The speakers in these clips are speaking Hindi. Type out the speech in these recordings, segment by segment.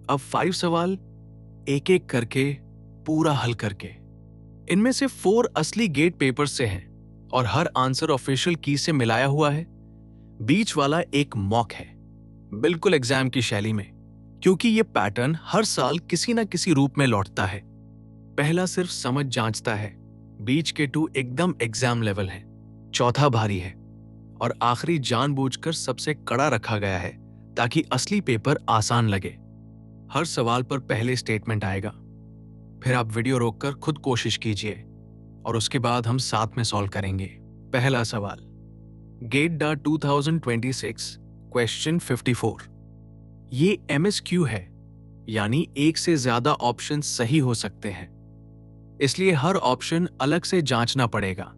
अब 5 सवाल एक एक करके पूरा हल करके। इनमें से 4 असली गेट पेपर से हैं और हर आंसर ऑफिशियल की से मिलाया हुआ है। बीच वाला एक मॉक है, बिल्कुल एग्जाम की शैली में, क्योंकि ये पैटर्न हर साल किसी न किसी रूप में लौटता है। पहला सिर्फ समझ जांचता है, बीच के 2 एकदम एग्जाम लेवल है, चौथा भारी है और आखिरी जानबूझकर सबसे कड़ा रखा गया है ताकि असली पेपर आसान लगे। हर सवाल पर पहले स्टेटमेंट आएगा, फिर आप वीडियो रोककर खुद कोशिश कीजिए और उसके बाद हम साथ में सॉल्व करेंगे। पहला सवाल, गेट डा 2026 क्वेश्चन 54। ये MSQ है, यानी एक से ज्यादा ऑप्शन सही हो सकते हैं, इसलिए हर ऑप्शन अलग से जांचना पड़ेगा।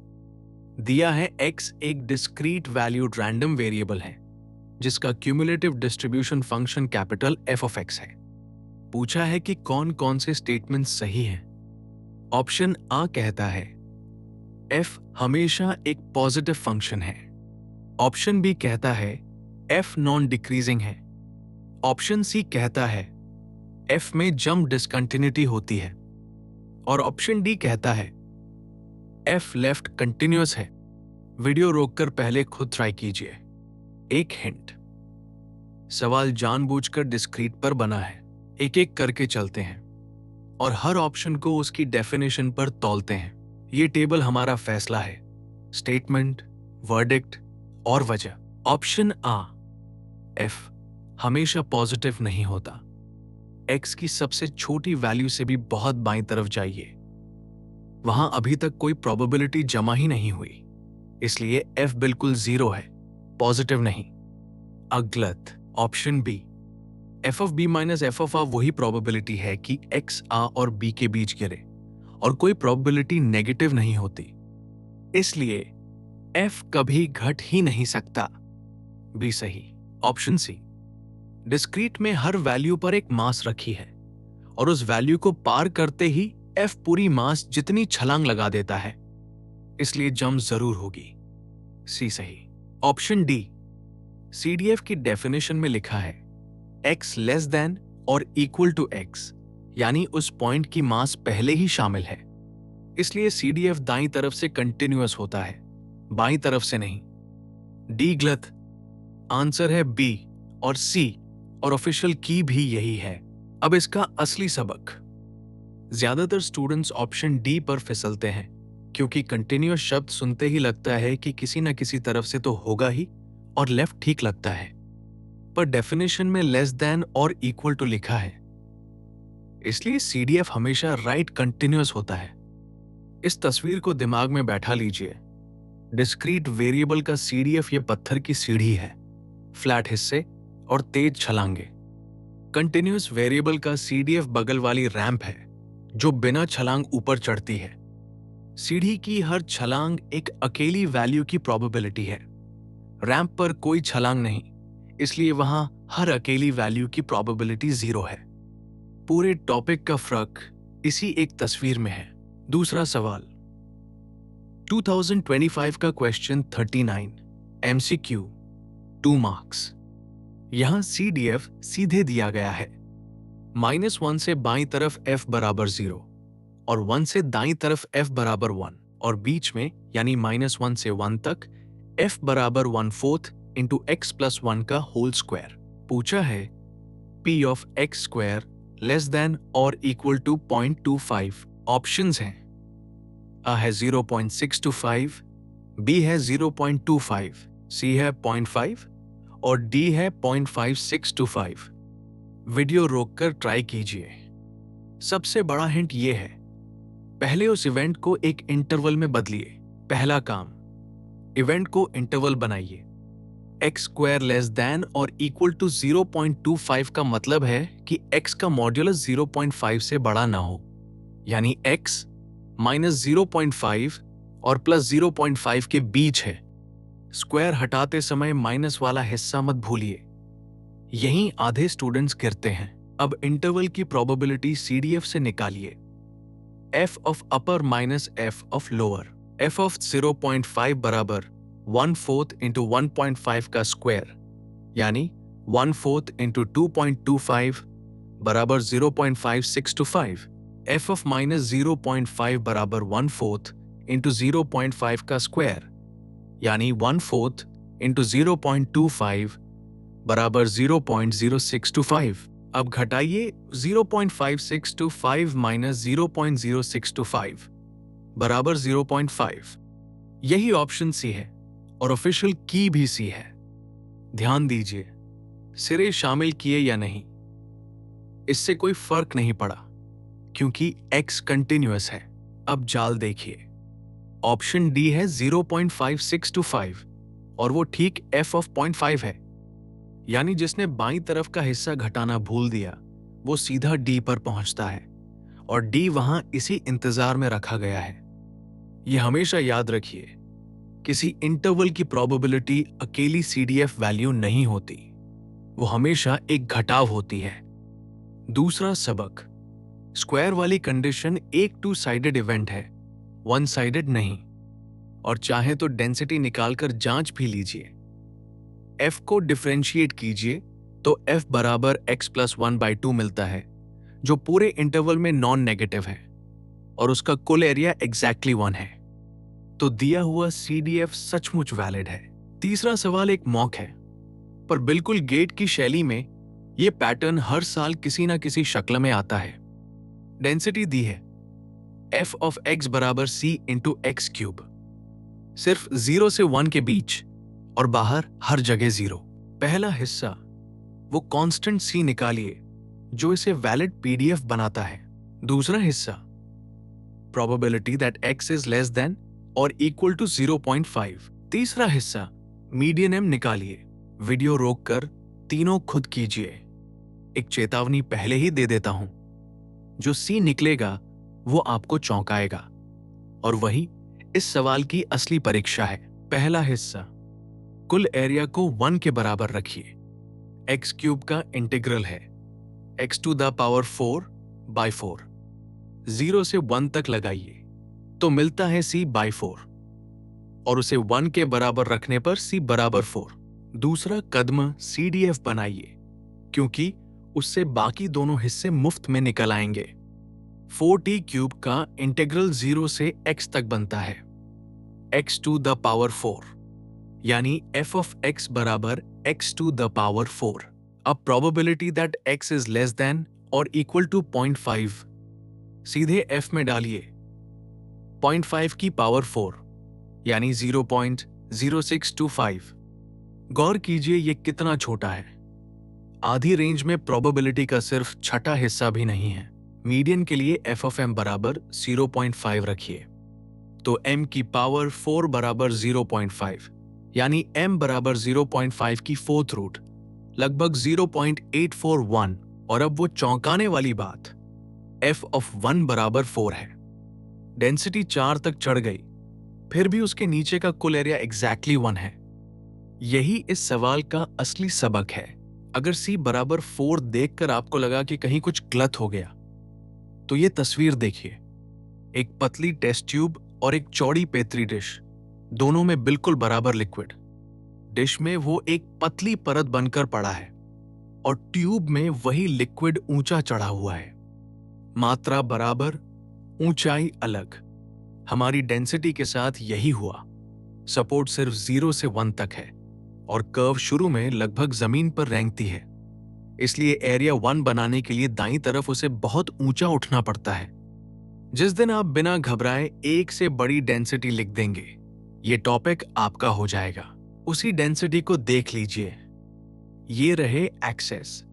दिया है x एक डिस्क्रीट वैल्यूड रैंडम वेरिएबल है जिसका cumulative distribution function capital f of x है। पूछा है कि कौन कौन से स्टेटमेंट सही हैं। ऑप्शन A कहता है f हमेशा एक पॉजिटिव फंक्शन है। ऑप्शन B कहता है f नॉन डिक्रीजिंग है। ऑप्शन C कहता है f में जंप डिसकंटिन्यूटी होती है और ऑप्शन D कहता है f लेफ्ट कंटिन्यूअस है। वीडियो रोककर पहले खुद ट्राई कीजिए। एक हिंट, सवाल जानबूझकर डिस्क्रीट पर बना है। एक एक करके चलते हैं और हर ऑप्शन को उसकी डेफिनेशन पर तौलते हैं। ये टेबल हमारा फैसला है, स्टेटमेंट, वर्डिक्ट और वजह। ऑप्शन A, f हमेशा पॉजिटिव नहीं होता। x की सबसे छोटी वैल्यू से भी बहुत बाईं तरफ जाइए, वहां अभी तक कोई प्रोबेबिलिटी जमा ही नहीं हुई, इसलिए f बिल्कुल 0 है, पॉजिटिव नहीं। गलत। Option B, f of b minus f of a वही प्रोबेबिलिटी है कि x a और b के बीच गिरे और कोई प्रोबेबिलिटी नेगेटिव नहीं होती, इसलिए f कभी घट ही नहीं सकता। B सही। ऑप्शन C, डिस्क्रीट में हर वैल्यू पर एक मास रखी है और उस वैल्यू को पार करते ही f पूरी मास जितनी छलांग लगा देता है, इसलिए जंप जरूर होगी। C सही। ऑप्शन D, CDF की डेफिनेशन में लिखा है x लेस देन और इक्वल टू x, यानी उस पॉइंट की मास पहले ही शामिल है, इसलिए CDF दाईं तरफ से कंटिन्यूअस होता है, बाईं तरफ से नहीं। D गलत। आंसर है B और C और ऑफिशियल की भी यही है। अब इसका असली सबक। ज्यादातर स्टूडेंट्स ऑप्शन D पर फिसलते हैं क्योंकि कंटिन्यूअस शब्द सुनते ही लगता है कि किसी न किसी तरफ से तो होगा ही और लेफ्ट ठीक लगता है, पर डेफिनेशन में लेस देन और इक्वल टू लिखा है, इसलिए CDF हमेशा राइट कंटिन्यूअस होता है। इस तस्वीर को दिमाग में बैठा लीजिए। डिस्क्रीट वेरिएबल का CDF ये पत्थर की सीढ़ी है, फ्लैट हिस्से और तेज छलांगे। कंटिन्यूअस वेरिएबल का CDF बगल वाली रैंप है जो बिना छलांग ऊपर चढ़ती है। सीढ़ी की हर छलांग एक अकेली वैल्यू की प्रोबेबिलिटी है। रैंप पर कोई छलांग नहीं, इसलिए वहां हर अकेली वैल्यू की प्रोबेबिलिटी 0 है। पूरे टॉपिक का फर्क इसी एक तस्वीर में है। दूसरा सवाल, 2025 का क्वेश्चन 39, MCQ 2 मार्क्स। यहां CDF सीधे दिया गया है। -1 से बाईं तरफ f बराबर 0 और 1 से दाईं तरफ f बराबर 1 और बीच में यानी -1 से 1 तक f बराबर 1/4 इंटू x प्लस 1 का होल स्क्वायर। पूछा है p of x square less than और इक्वल टू 0.25। ऑप्शंस हैं, a है 0.625, b है 0.25, c है 0.5 और d है 0.5625। वीडियो रोककर ट्राई कीजिए। सबसे बड़ा हिंट ये है, पहले उस इवेंट को एक इंटरवल में बदलिए। पहला काम, इवेंट को इंटरवल बनाइए। x स्क्वायर लेस देन और इक्वल टू 0.25 का मतलब है कि x का मॉड्यूलस 0.5 से बड़ा ना हो, यानी x माइनस 0.5 और प्लस 0.5 के बीच है। स्क्वायर हटाते समय माइनस वाला हिस्सा मत भूलिए, यहीं आधे स्टूडेंट्स गिरते हैं। अब इंटरवल की प्रोबेबिलिटी CDF से निकालिए। f of upper minus f of lower. f of 0.5 बराबर 1/4 इंटू 1.5 का स्क्वायर, यानी 1/4 इंटू 2.25 बराबर 0.565, f ऑफ -0.5 बराबर 1/4 इंटू 0.5 का स्क्वायर यानी 1/4 इंटू 0.25 बराबर 0.0625। अब घटाइए 0.5625 माइनस 0.0625 बराबर 0.5। यही ऑप्शन सी है और ऑफिशियल की भी सी है। ध्यान दीजिए, सिरे शामिल किए या नहीं, इससे कोई फर्क नहीं पड़ा क्योंकि x कंटिन्यूअस है। अब जाल देखिए, ऑप्शन डी है 0.5625 और वो ठीक f ऑफ 0.5 है, यानी जिसने बाईं तरफ का हिस्सा घटाना भूल दिया वो सीधा डी पर पहुंचता है और डी वहां इसी इंतजार में रखा गया है। यह हमेशा याद रखिए, किसी इंटरवल की प्रोबेबिलिटी अकेली CDF वैल्यू नहीं होती, वो हमेशा एक घटाव होती है। दूसरा सबक, स्क्वायर वाली कंडीशन एक 2 साइडेड इवेंट है, 1 साइडेड नहीं। और चाहे तो डेंसिटी निकालकर जांच भी लीजिए। f को डिफरेंशिएट कीजिए तो f बराबर x प्लस 1/2 मिलता है, जो पूरे इंटरवल में नॉन नेगेटिव है और उसका कुल एरिया एग्जैक्टली 1 है। तो दिया हुआ CDF सचमुच वैलिड है। तीसरा सवाल एक मॉक है, पर बिल्कुल गेट की शैली में यह पैटर्न हर साल किसी ना किसी शक्ल में आता है। डेंसिटी दी है f ऑफ x बराबर c इंटू एक्स क्यूब, सिर्फ 0 से 1 के बीच और बाहर हर जगह 0। पहला हिस्सा वो कांस्टेंट c निकालिए जो इसे वैलिड PDF बनाता है। दूसरा हिस्सा probability that x is less than और इक्वल टू 0.5। तीसरा हिस्सा मीडियन m निकालिए। वीडियो रोककर तीनों खुद कीजिए। एक चेतावनी पहले ही दे देता हूं, जो c निकलेगा वो आपको चौंकाएगा और वही इस सवाल की असली परीक्षा है। पहला हिस्सा, कुल एरिया को 1 के बराबर रखिए। x क्यूब का इंटीग्रल है x टू द पावर 4/4। 0 से 1 तक लगाइए तो मिलता है c/4 और उसे 1 के बराबर रखने पर c बराबर 4। दूसरा कदम CDF बनाइए क्योंकि उससे बाकी दोनों हिस्से मुफ्त में निकल आएंगे। 4t क्यूब का इंटीग्रल 0 से x तक बनता है x टू द पावर 4, यानी f ऑफ x बराबर x टू द पावर 4। अब probability that x is less than और इक्वल टू 0.5 सीधे f में डालिए। 0.5 की पावर 4 यानी 0.0625। गौर कीजिए ये कितना छोटा है। आधी रेंज में प्रोबेबिलिटी का सिर्फ छठा हिस्सा भी नहीं है। मीडियन के लिए f ऑफ m बराबर 0.5 रखिए तो m की पावर 4 बराबर 0.5, यानी m बराबर 0.5 की 4th रूट लगभग 0.841। और अब वो चौंकाने वाली बात, f ऑफ 1 बराबर 4 है। डेंसिटी 4 तक चढ़ गई, फिर भी उसके नीचे का कुल एरिया एग्जैक्टली 1 है। यही इस सवाल का असली सबक है। अगर c बराबर 4 देखकर आपको लगा कि कहीं कुछ गलत हो गया, तो ये तस्वीर देखिए। एक पतली टेस्ट ट्यूब और एक चौड़ी पेतरी डिश, दोनों में बिल्कुल बराबर लिक्विड। डिश में वो एक पतली परत बनकर पड़ा है और ट्यूब में वही लिक्विड ऊंचा चढ़ा हुआ है। मात्रा बराबर, ऊंचाई अलग। हमारी डेंसिटी के साथ यही हुआ। सपोर्ट सिर्फ 0 से 1 तक है और कर्व शुरू में लगभग जमीन पर रेंगती है, इसलिए एरिया 1 बनाने के लिए दाईं तरफ उसे बहुत ऊंचा उठना पड़ता है। जिस दिन आप बिना घबराए एक से बड़ी डेंसिटी लिख देंगे, ये टॉपिक आपका हो जाएगा। उसी डेंसिटी को देख लीजिए। ये रहे एक्सेस,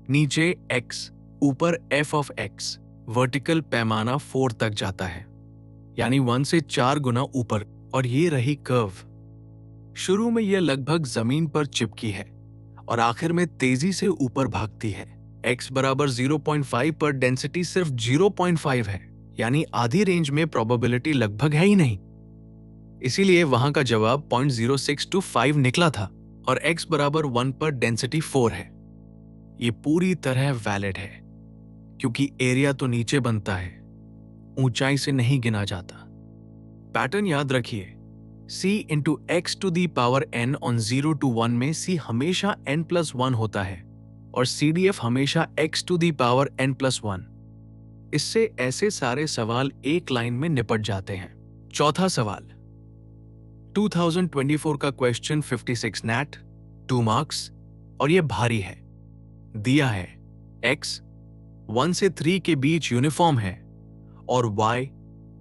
नीचे x, ऊपर f ऑफ x। वर्टिकल पैमाना 4 तक जाता है, यानी 1 से 4 गुना ऊपर। और ये रही कर्व। शुरू में यह लगभग जमीन पर चिपकी है और आखिर में तेजी से ऊपर भागती है। x बराबर 0.5 पर डेंसिटी सिर्फ 0.5 है, यानी आधी रेंज में प्रोबेबिलिटी लगभग है ही नहीं। इसीलिए वहां का जवाब 0.0625 निकला था और x बराबर 1 पर डेंसिटी 4 है। ये पूरी तरह वैलिड है क्योंकि एरिया तो नीचे बनता है, ऊंचाई से नहीं गिना जाता। पैटर्न याद रखिए, c into x to the power n on 0 to 1 में c हमेशा n+1 होता है और CDF हमेशा x to the power n+1। इससे ऐसे सारे सवाल एक लाइन में निपट जाते हैं। चौथा सवाल 2024 का क्वेश्चन 56 नैट 2 मार्क्स और यह भारी है। दिया है x 1 से 3 के बीच यूनिफॉर्म है और y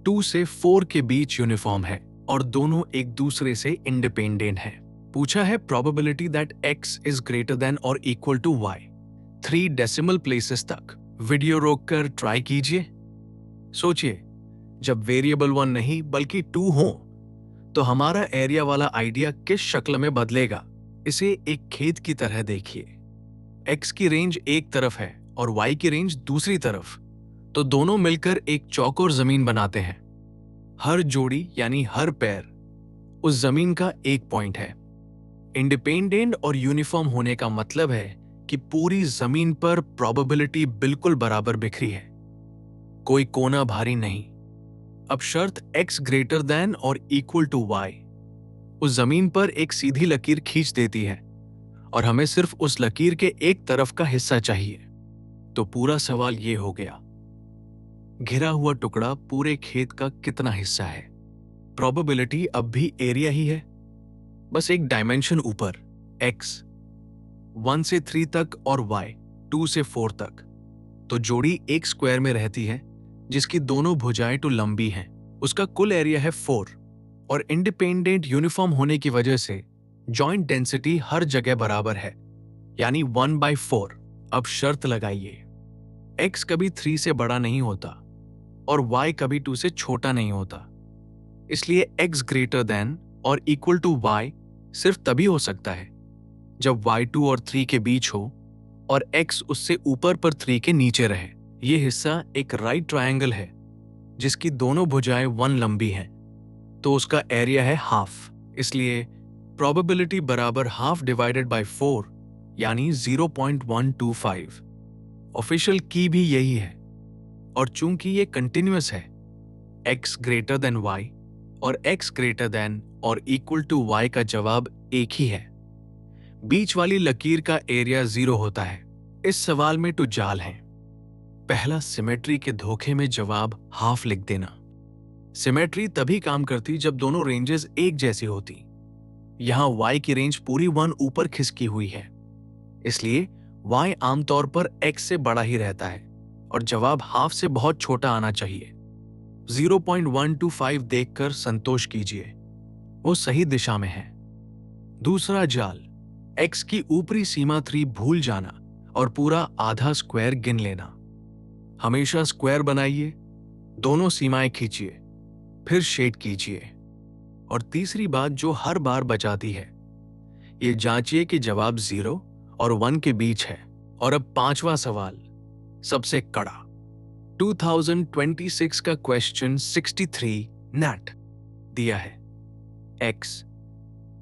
2 से 4 के बीच यूनिफॉर्म है और दोनों एक दूसरे से इंडिपेंडेंट हैं। पूछा है probability that x is greater than और equal to y 3 decimal places तक। वीडियो रोककर ट्राई कीजिए। सोचिए, जब वेरिएबल 1 नहीं बल्कि 2 हो तो हमारा एरिया वाला आइडिया किस शक्ल में बदलेगा। इसे एक खेत की तरह देखिए। x की रेंज एक तरफ है और y की रेंज दूसरी तरफ, तो दोनों मिलकर एक चौकोर जमीन बनाते हैं। हर जोड़ी यानी हर पैर उस जमीन का एक पॉइंट है। इंडिपेंडेंट और यूनिफॉर्म होने का मतलब है कि पूरी जमीन पर प्रोबेबिलिटी बिल्कुल बराबर बिखरी है, कोई कोना भारी नहीं। अब शर्त x ग्रेटर देन और इक्वल टू y उस जमीन पर एक सीधी लकीर खींच देती है और हमें सिर्फ उस लकीर के एक तरफ का हिस्सा चाहिए। तो पूरा सवाल ये हो गया, घिरा हुआ टुकड़ा पूरे खेत का कितना हिस्सा है। प्रोबेबिलिटी अब भी एरिया ही है, बस एक डायमेंशन ऊपर, x 1 से 3 तक और y 2 से 4 तक। तो जोड़ी एक स्क्वायर में रहती है जिसकी दोनों भुजाएं टू लंबी हैं। उसका कुल एरिया है 4 और इंडिपेंडेंट यूनिफॉर्म होने की वजह से जॉइंट डेंसिटी हर जगह बराबर है, यानी 1/4। अब शर्त लगाइए, x कभी 3 से बड़ा नहीं होता और y कभी 2 से छोटा नहीं होता। इसलिए x ग्रेटर देन और इक्वल टू y सिर्फ तभी हो सकता है जब y 2 और 3 के बीच हो और x उससे ऊपर पर 3 के नीचे रहे। यह हिस्सा एक राइट ट्रायंगल है जिसकी दोनों भुजाएं 1 लंबी हैं, तो उसका एरिया है हाफ। इसलिए प्रोबेबिलिटी बराबर हाफ डिवाइडेड बाय 4 यानी 0.125। ऑफिशियल की भी यही है और चूंकि ये कंटिन्यूअस है, x ग्रेटर देन y और x ग्रेटर देन और इक्वल टू y का जवाब एक ही है। बीच वाली लकीर का एरिया 0 होता है। इस सवाल में 2 जाल हैं। पहला, सिमेट्री के धोखे में जवाब हाफ लिख देना। सिमेट्री तभी काम करती जब दोनों रेंजेस एक जैसी होती। यहां y की रेंज पूरी 1 ऊपर खिसकी हुई है, इसलिए y आमतौर पर x से बड़ा ही रहता है और जवाब हाफ से बहुत छोटा आना चाहिए। 0.125 देखकर संतोष कीजिए, वो सही दिशा में है। दूसरा जाल, x की ऊपरी सीमा 3 भूल जाना और पूरा आधा स्क्वायर गिन लेना। हमेशा स्क्वायर बनाइए, दोनों सीमाएं खींचिए, फिर शेड कीजिए। और तीसरी बात जो हर बार बचाती है, ये जांचिए कि जवाब 0 और 1 के बीच है। और अब 5वां सवाल, सबसे कड़ा 2026 का क्वेश्चन 63 नैट। दिया है x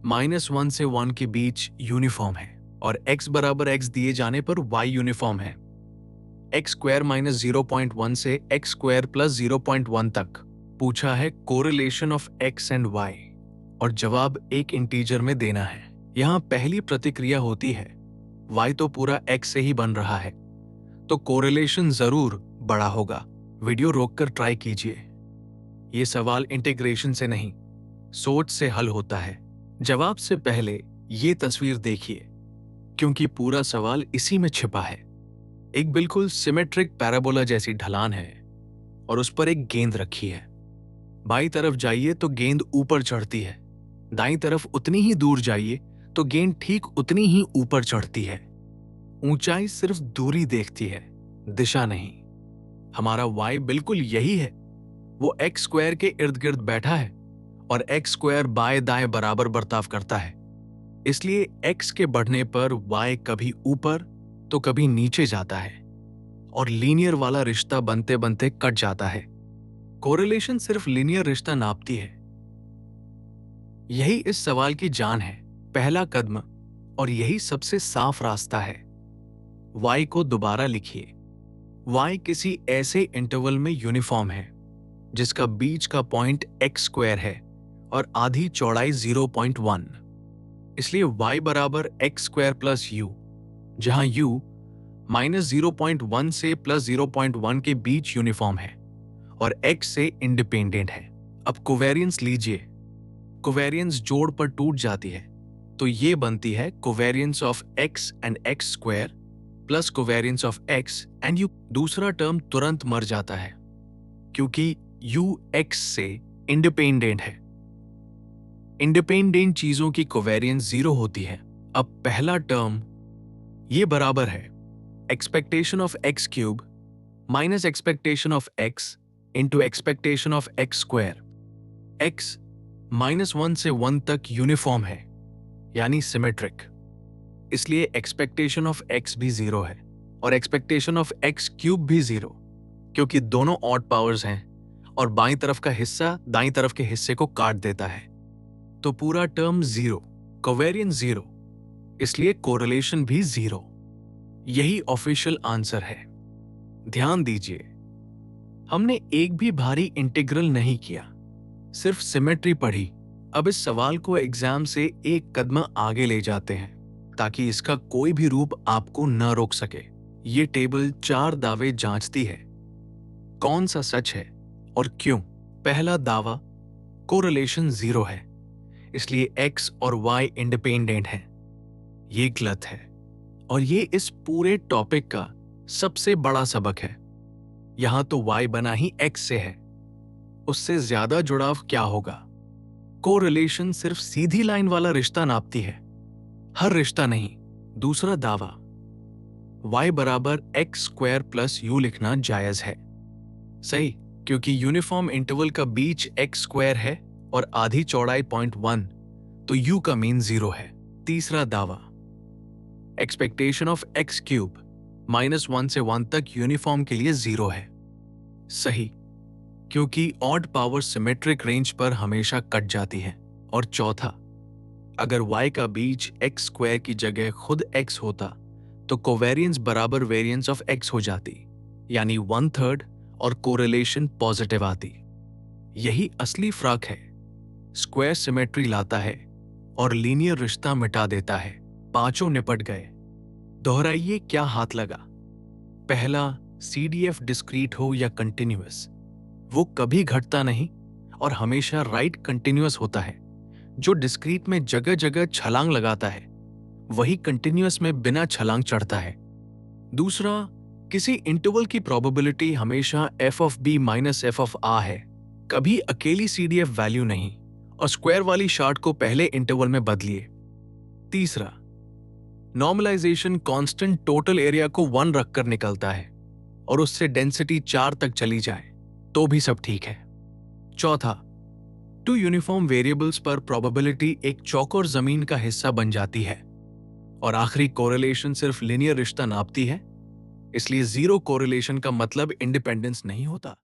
-1 से 1 के बीच यूनिफॉर्म है और x बराबर x दिए जाने पर y यूनिफॉर्म है। x स्क्वायर -0.1 से x स्क्वायर प्लस 0.1 तक। पूछा है correlation of x and y और जवाब एक इंटीजर में देना है। यहां पहली प्रतिक्रिया होती है, y तो पूरा x से ही बन रहा है, तो कोरिलेशन जरूर बड़ा होगा। वीडियो रोककर ट्राई कीजिए। यह सवाल इंटीग्रेशन से नहीं, सोच से हल होता है। जवाब से पहले ये तस्वीर देखिए, क्योंकि पूरा सवाल इसी में छिपा है। एक बिल्कुल सिमेट्रिक पैराबोला जैसी ढलान है और उस पर एक गेंद रखी है। बाईं तरफ जाइए तो गेंद ऊपर चढ़ती है, दाईं तरफ उतनी ही दूर जाइए तो गेंद ठीक उतनी ही ऊपर चढ़ती है। ऊंचाई सिर्फ दूरी देखती है, दिशा नहीं। हमारा y बिल्कुल यही है, वो x स्क्वायर के इर्द गिर्द बैठा है और x स्क्वायर बाएं दाएं बराबर बर्ताव करता है। इसलिए x के बढ़ने पर y कभी ऊपर तो कभी नीचे जाता है और लीनियर वाला रिश्ता बनते बनते कट जाता है। कोरिलेशन सिर्फ लीनियर रिश्ता नापती है। यही इस सवाल की जान है, पहला कदम, और यही सबसे साफ रास्ता है। y को दोबारा लिखिए। y किसी ऐसे इंटरवल में यूनिफॉर्म है जिसका बीच का पॉइंट x स्क्वायर है और आधी चौड़ाई 0.1। इसलिए y बराबर x स्क्वायर प्लस u, जहां u -0.1 से +0.1 के बीच यूनिफॉर्म है और x से इंडिपेंडेंट है। अब कोवेरियंस लीजिए। कोवेरियंस जोड़ पर टूट जाती है तो ये बनती है covariance of x and x square plus covariance of x and u। दूसरा टर्म तुरंत मर जाता है क्योंकि u x से इंडिपेंडेंट है। इंडिपेंडेंट चीजों की कोवेरियंस 0 होती है। अब पहला टर्म ये बराबर है expectation of x cube minus expectation of x into expectation of x square. x -1 से 1 तक यूनिफॉर्म है यानी सिमेट्रिक, इसलिए एक्सपेक्टेशन ऑफ x भी 0 है और एक्सपेक्टेशन ऑफ x क्यूब भी 0 क्योंकि दोनों ऑड पावर्स हैं और बाईं तरफ का हिस्सा दाईं तरफ के हिस्से को काट देता है। तो पूरा टर्म 0, कोवेरियंस 0, इसलिए कोरिलेशन भी 0। यही ऑफिशियल आंसर है। ध्यान दीजिए, हमने एक भी भारी इंटीग्रल नहीं किया, सिर्फ सिमेट्री पढ़ी। अब इस सवाल को एग्जाम से एक कदम आगे ले जाते हैं ताकि इसका कोई भी रूप आपको न रोक सके। ये टेबल 4 दावे जांचती है कौन सा सच है और क्यों। पहला दावा, कोरिलेशन 0 है इसलिए x और y इंडिपेंडेंट हैं। ये गलत है और ये इस पूरे टॉपिक का सबसे बड़ा सबक है। यहां तो y बना ही x से है, उससे ज्यादा जुड़ाव क्या होगा। कोरिलेशन सिर्फ सीधी लाइन वाला रिश्ता नापती है, हर रिश्ता नहीं। दूसरा दावा, y बराबर x स्क्वायर प्लस u लिखना जायज है। सही, क्योंकि यूनिफॉर्म इंटरवल का बीच x स्क्वायर है और आधी चौड़ाई 0.1, तो u का मीन 0 है। तीसरा दावा, एक्सपेक्टेशन ऑफ x क्यूब -1 से 1 तक यूनिफॉर्म के लिए 0 है। सही, क्योंकि ऑड पावर सिमेट्रिक रेंज पर हमेशा कट जाती है। और चौथा, अगर y का बीच x स्क्वायर की जगह खुद x होता तो कोवेरियंस बराबर वेरियंस ऑफ x हो जाती, यानी 1/3 और कोरिलेशन पॉजिटिव आती। यही असली फर्क है। स्क्वायर सिमेट्री लाता है और लीनियर रिश्ता मिटा देता है। पांचों निपट गए। दोहराइए क्या हाथ लगा। पहला, CDF डिस्क्रीट हो या कंटिन्यूअस, वो कभी घटता नहीं और हमेशा राइट कंटिन्यूअस होता है। जो डिस्क्रीट में जगह जगह छलांग लगाता है वही कंटिन्यूअस में बिना छलांग चढ़ता है। दूसरा, किसी इंटरवल की प्रोबेबिलिटी हमेशा f of b minus f of a है, कभी अकेली CDF वैल्यू नहीं। और स्क्वायर वाली शार्ट को पहले इंटरवल में बदलिए। तीसरा, नॉर्मलाइजेशन कांस्टेंट टोटल एरिया को 1 रखकर निकलता है और उससे डेंसिटी 4 तक चली जाए तो भी सब ठीक है। चौथा, 2 यूनिफॉर्म वेरिएबल्स पर प्रोबेबिलिटी एक चौकोर जमीन का हिस्सा बन जाती है। और आखिरी, कोरिलेशन सिर्फ लीनियर रिश्ता नापती है, इसलिए 0 कोरिलेशन का मतलब इंडिपेंडेंस नहीं होता।